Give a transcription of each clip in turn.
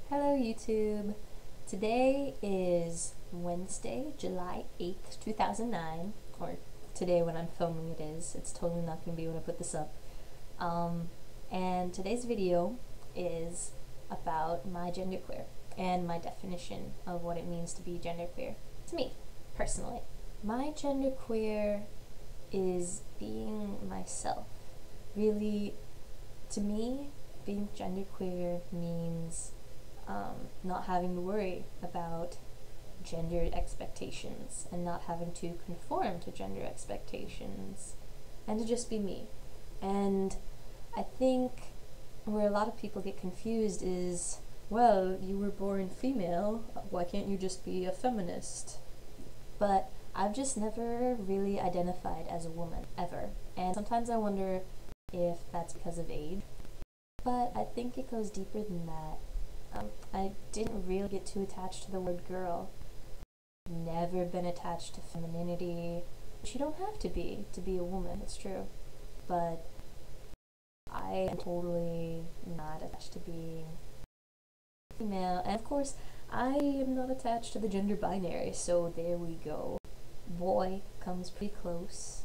Hello YouTube! Today is Wednesday, July 8th, 2009, or today when I'm filming it is. It's totally not going to be when I put this up. And today's video is about my genderqueer and my definition of what it means to be genderqueer to me, personally. My genderqueer is being myself. Really, to me, being genderqueer means not having to worry about gendered expectations and not having to conform to gender expectations and to just be me. And I think where a lot of people get confused is, well, you were born female, why can't you just be a feminist? But I've just never really identified as a woman, ever. And sometimes I wonder if that's because of age, but I think it goes deeper than that. I didn't really get too attached to the word girl. Never been attached to femininity, which you don't have to be a woman, it's true. But I am totally not attached to being female, and of course I am not attached to the gender binary, so there we go. Boy comes pretty close,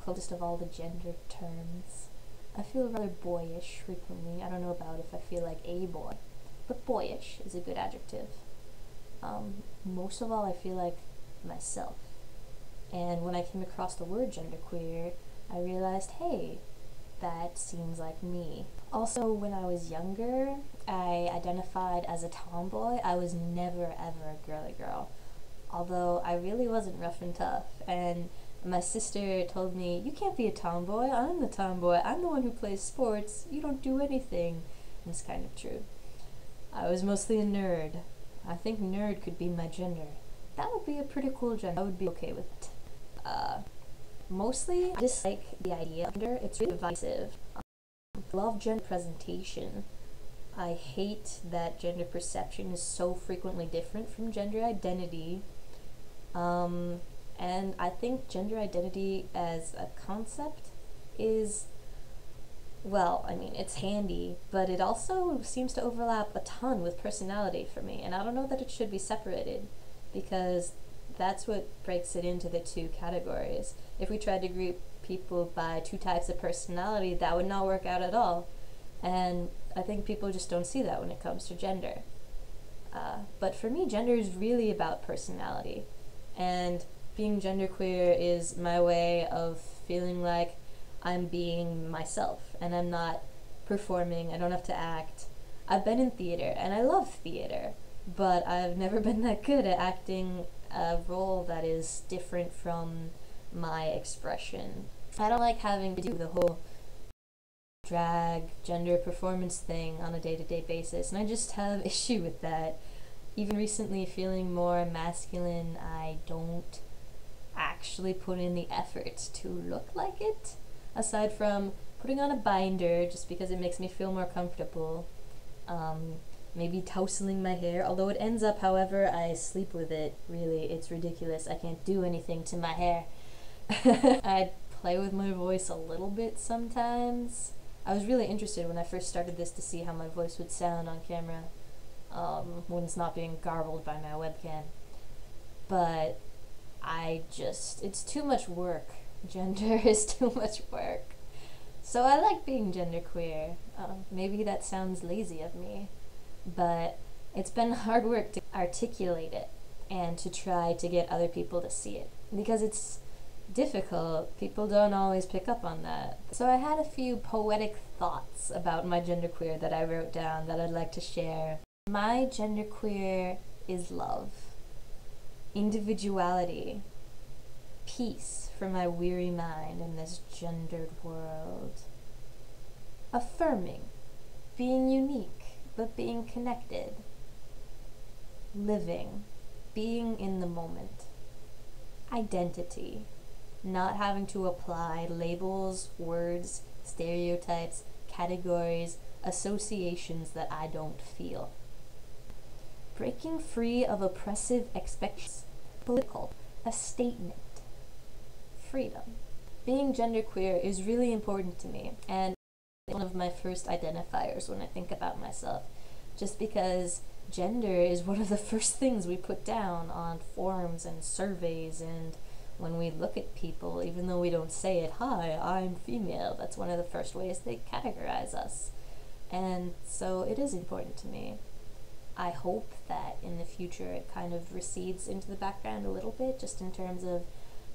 closest of all the gender terms. I feel rather boyish frequently. I don't know about if I feel like a boy, but boyish is a good adjective. Most of all, I feel like myself. And when I came across the word genderqueer, I realized, hey, that seems like me. Also, when I was younger, I identified as a tomboy. I was never ever a girly girl, although I really wasn't rough and tough. And my sister told me, you can't be a tomboy, I'm the tomboy, I'm the one who plays sports, you don't do anything. And it's kind of true. I was mostly a nerd. I think nerd could be my gender. That would be a pretty cool gender. I would be okay with it. Mostly, I dislike the idea of gender. It's really divisive. I love gender presentation. I hate that gender perception is so frequently different from gender identity. And I think gender identity as a concept is, well, I mean, it's handy, but it also seems to overlap a ton with personality for me, and I don't know that it should be separated, because that's what breaks it into the two categories. If we tried to group people by two types of personality, that would not work out at all, and I think people just don't see that when it comes to gender. But for me, gender is really about personality, and being genderqueer is my way of feeling like I'm being myself, and I'm not performing, I don't have to act. I've been in theater, and I love theater, but I've never been that good at acting a role that is different from my expression. I don't like having to do the whole drag, gender performance thing on a day-to-day basis, and I just have issue with that. Even recently, feeling more masculine, I don't actually put in the effort to look like it. Aside from putting on a binder just because it makes me feel more comfortable, maybe tousling my hair, although it ends up however I sleep with it. Really, it's ridiculous. I can't do anything to my hair. I play with my voice a little bit sometimes. I was really interested when I first started this to see how my voice would sound on camera when it's not being garbled by my webcam. But it's too much work. Gender is too much work. So I like being genderqueer. Maybe that sounds lazy of me, but it's been hard work to articulate it and to try to get other people to see it, because it's difficult. People don't always pick up on that. So I had a few poetic thoughts about my genderqueer that I wrote down that I'd like to share. My genderqueer is love, individuality, peace for my weary mind in this gendered world. Affirming, being unique, but being connected. Living, being in the moment. Identity, not having to apply labels, words, stereotypes, categories, associations that I don't feel. Breaking free of oppressive expectations. Political, a statement. Freedom. Being genderqueer is really important to me, and it's one of my first identifiers when I think about myself. just because gender is one of the first things we put down on forums and surveys, and when we look at people, even though we don't say it, hi, I'm female, that's one of the first ways they categorize us. And so it is important to me. I hope that in the future it kind of recedes into the background a little bit, just in terms of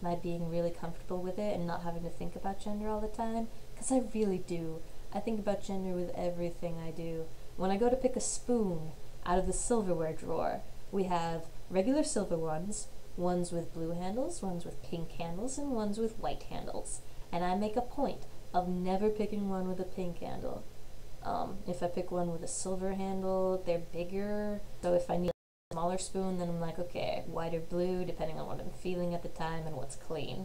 my being really comfortable with it and not having to think about gender all the time, because I really do. I think about gender with everything I do. When I go to pick a spoon out of the silverware drawer, we have regular silver ones with blue handles, ones with pink handles, and ones with white handles. And I make a point of never picking one with a pink handle. If I pick one with a silver handle, they're bigger. So if I need a smaller spoon, then I'm like, okay, white or blue, depending on what I'm feeling at the time and what's clean.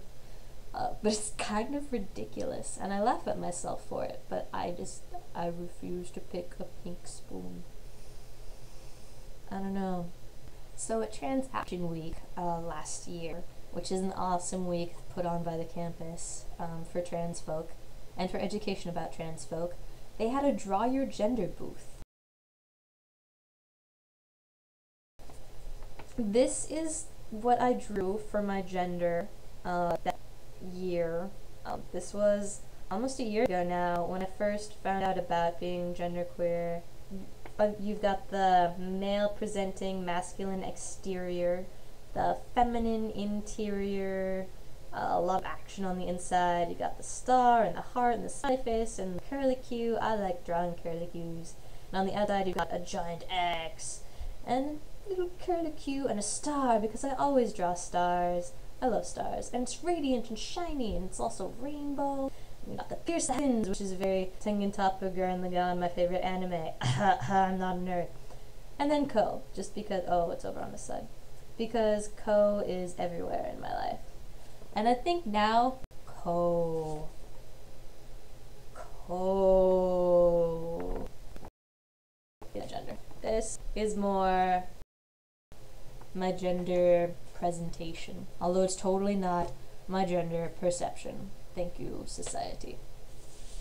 But it's kind of ridiculous, and I laugh at myself for it, but I refuse to pick a pink spoon. I don't know. So at Trans Action Week last year, which is an awesome week put on by the campus for trans folk and for education about trans folk, they had a Draw Your Gender booth. This is what I drew for my gender that year. This was almost a year ago now when I first found out about being genderqueer. You've got the male presenting masculine exterior, the feminine interior, a lot of action on the inside. You got the star and the heart and the smiley face and the curlicue. I like drawing curlicues. And on the outside you've got a giant X and a little curlicue and a star, because I always draw stars. I love stars, and it's radiant and shiny, and it's also rainbow. We got the Pierce the Heavens, which is very Tengen Toppa Gurren Lagann, my favorite anime. I'm not a nerd. And then Ko, just because, oh, it's over on this side. Because Ko is everywhere in my life. And I think now, Ko. Gender. This is more my gender presentation, although it's totally not my gender perception. Thank you, society.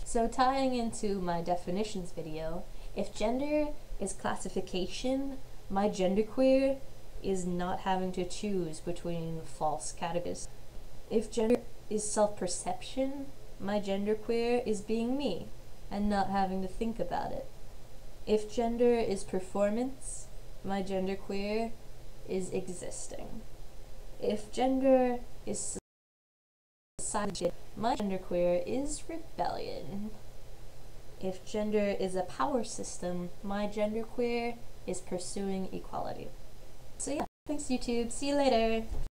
So tying into my definitions video, if gender is classification, my genderqueer is not having to choose between false categories. If gender is self-perception, my genderqueer is being me and not having to think about it. If gender is performance, my genderqueer is existing. If gender is society, my genderqueer is rebellion. If gender is a power system, my genderqueer is pursuing equality. So yeah, thanks YouTube, see you later!